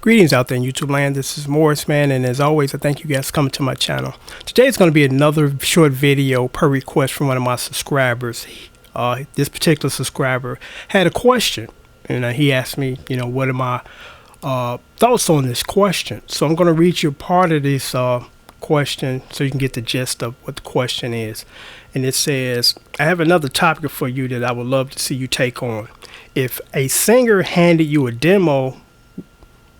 Greetings out there in YouTube land. This is Morris, man, and as always, I thank you guys for coming to my channel. Today is going to be another short video per request from one of my subscribers. This particular subscriber had a question, and he asked me, what are my thoughts on this question. So I'm going to read you part of this question so you can get the gist of what the question is. And it says, I have another topic for you that I would love to see you take on. If a singer handed you a demo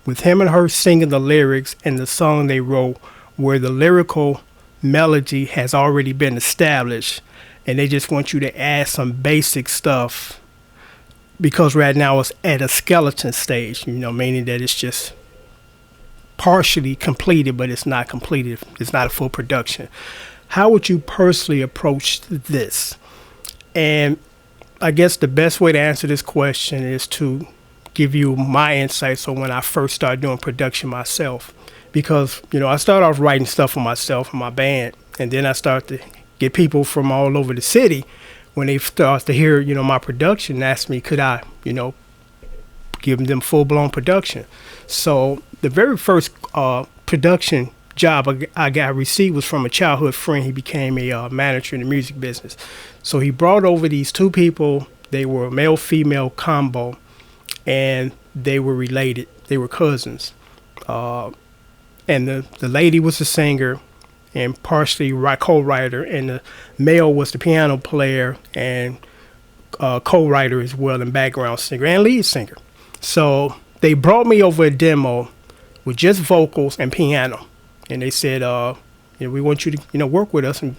with him and her singing the lyrics and the song they wrote where the lyrical melody has already been established and they just want you to add some basic stuff because right now it's at a skeleton stage, meaning that it's just partially completed, but it's not completed. It's not a full production. How would you personally approach this? And I guess the best way to answer this question is to give you my insights on when I first started doing production myself, because I started off writing stuff for myself and my band, and then I started to get people from all over the city when they start to hear my production and ask me could I give them full-blown production. So the very first production job I got received was from a childhood friend. He became a manager in the music business, so he brought over these two people. They were a male-female combo, and they were related. They were cousins. And the lady was the singer and partially co-writer, and the male was the piano player and co-writer as well, and background singer and lead singer. So they brought me over a demo with just vocals and piano, and they said, we want you to work with us and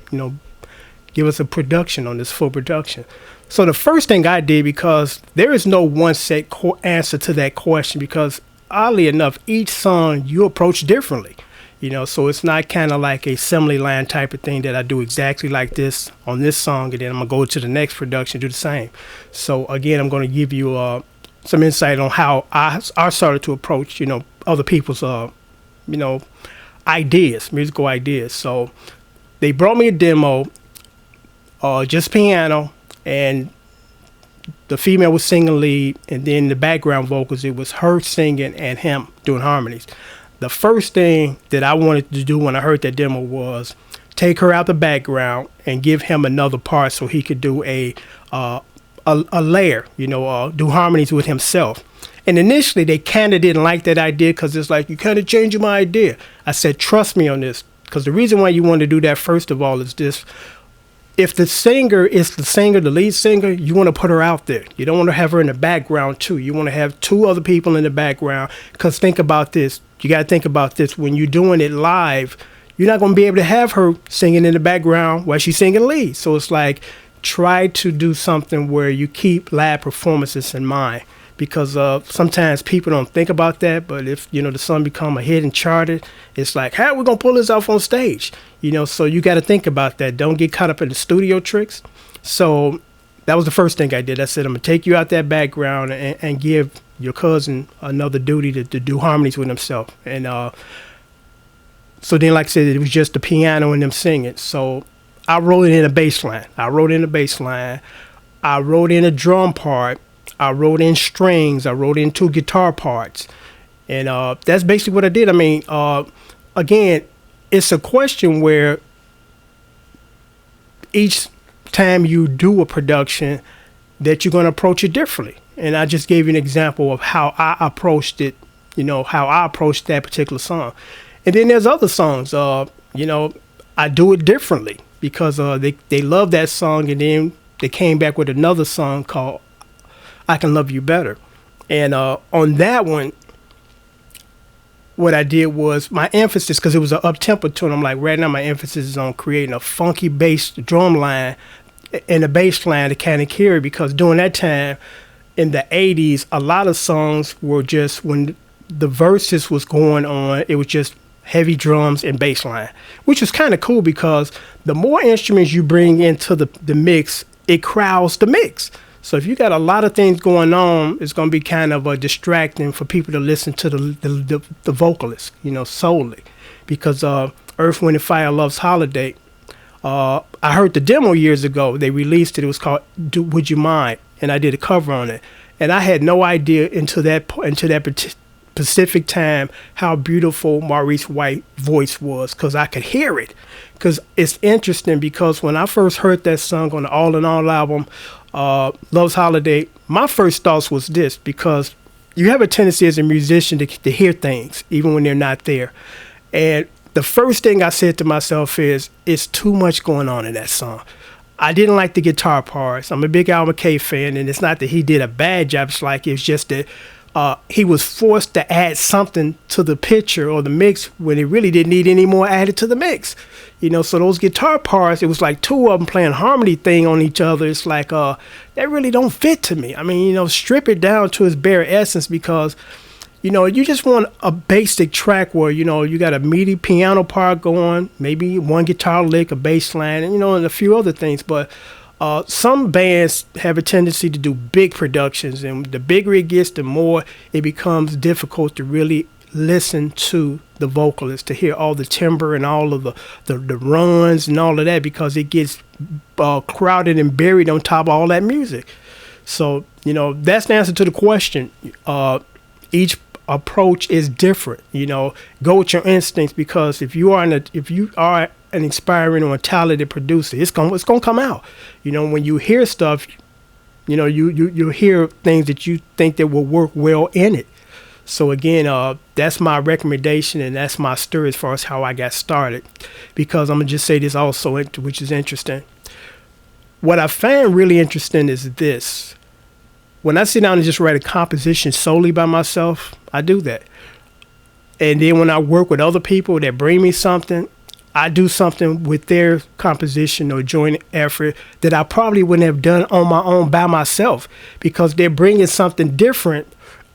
give us a production on this full production. So the first thing I did, because there is no one set answer to that question, because oddly enough, each song you approach differently, so it's not kind of like a assembly line type of thing that I do exactly like this on this song, and then I'm going to go to the next production, do the same. So again, I'm going to give you some insight on how I started to approach, other people's, ideas, musical ideas. So they brought me a demo, just piano, and the female was singing lead, and then the background vocals, it was her singing and him doing harmonies. The first thing that I wanted to do when I heard that demo was take her out the background and give him another part so he could do a layer, do harmonies with himself. And initially they kind of didn't like that idea because it's like, you kind of changing my idea. I said, trust me on this, because the reason why you want to do that, first of all, is this. If the singer is the lead singer, you want to put her out there. You don't want to have her in the background too. You want to have two other people in the background, because think about this. You got to think about this. When you're doing it live, you're not going to be able to have her singing in the background while she's singing lead. So it's like, try to do something where you keep live performances in mind, because sometimes people don't think about that. But if the song become a hit and charted, it's like, how are we gonna pull this off on stage? So you got to think about that. Don't get caught up in the studio tricks. So that was the first thing I did. I said, I'm gonna take you out that background and give your cousin another duty to do harmonies with himself. And so then, like I said, it was just the piano and them singing. So I wrote in a bass line. I wrote in a drum part. I wrote in strings. I wrote in two guitar parts. And that's basically what I did. I mean, again, it's a question where each time you do a production that you're going to approach it differently. And I just gave you an example of how I approached it, how I approached that particular song. And then there's other songs, I do it differently because they love that song, and then they came back with another song called I Can Love You Better. And on that one, what I did was my emphasis, because it was an up-tempo tune, I'm like, right now my emphasis is on creating a funky bass drum line and a bass line to kind of carry, because during that time in the 80s, a lot of songs were just, when the verses was going on, it was just heavy drums and bass line, which is kind of cool, because the more instruments you bring into the mix, it crowds the mix. So if you got a lot of things going on, it's going to be kind of distracting for people to listen to the vocalist, solely. Because Earth, Wind & Fire Loves Holiday, I heard the demo years ago. They released it. It was called Would You Mind? And I did a cover on it. And I had no idea until that Pacific time, how beautiful Maurice White's voice was, because I could hear it. Because it's interesting, because when I first heard that song on the All in All album, Love's Holiday, my first thoughts was this, because you have a tendency as a musician to hear things even when they're not there. And the first thing I said to myself is, it's too much going on in that song. I didn't like the guitar parts. I'm a big Al McKay fan, and it's not that he did a bad job. It's just that he was forced to add something to the picture or the mix when he really didn't need any more added to the mix. So those guitar parts, it was like two of them playing harmony thing on each other. It's like, that really don't fit to me. I mean, strip it down to its bare essence, because you just want a basic track where, you got a MIDI piano part going, maybe one guitar lick, a bass line, and a few other things. But some bands have a tendency to do big productions, and the bigger it gets, the more it becomes difficult to really listen to the vocalist, to hear all the timbre and all of the runs and all of that, because it gets crowded and buried on top of all that music. So, that's the answer to the question. Each approach is different. Go with your instincts, because if you are an inspiring or a talented producer, it's gonna come out. When you hear stuff, you hear things that you think that will work well in it. So again, that's my recommendation, and that's my story as far as how I got started. Because I'm gonna just say this also, which is interesting. What I find really interesting is this: when I sit down and just write a composition solely by myself, I do that. And then when I work with other people that bring me something, I do something with their composition or joint effort that I probably wouldn't have done on my own by myself, because they're bringing something different,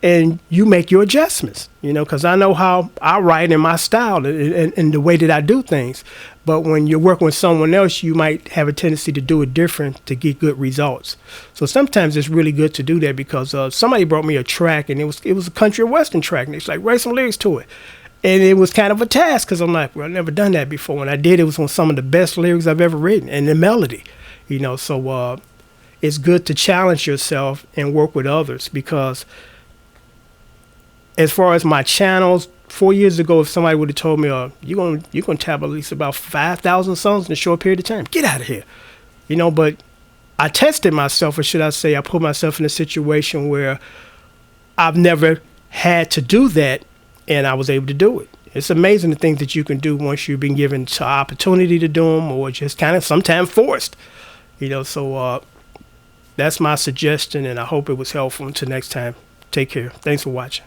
and you make your adjustments, because I know how I write in my style and the way that I do things. But when you're working with someone else, you might have a tendency to do it different to get good results. So sometimes it's really good to do that, because somebody brought me a track, and it was a country or western track, and it's like, write some lyrics to it. And it was kind of a task, because I'm like, well, I've never done that before. When I did, it was on some of the best lyrics I've ever written, and the melody, So it's good to challenge yourself and work with others, because as far as my channels, 4 years ago, if somebody would have told me, you're gonna tap at least about 5,000 songs in a short period of time, get out of here, But I tested myself, or should I say, I put myself in a situation where I've never had to do that, and I was able to do it. It's amazing the things that you can do once you've been given the opportunity to do them, or just kind of sometimes forced, So that's my suggestion, and I hope it was helpful. Until next time, take care. Thanks for watching.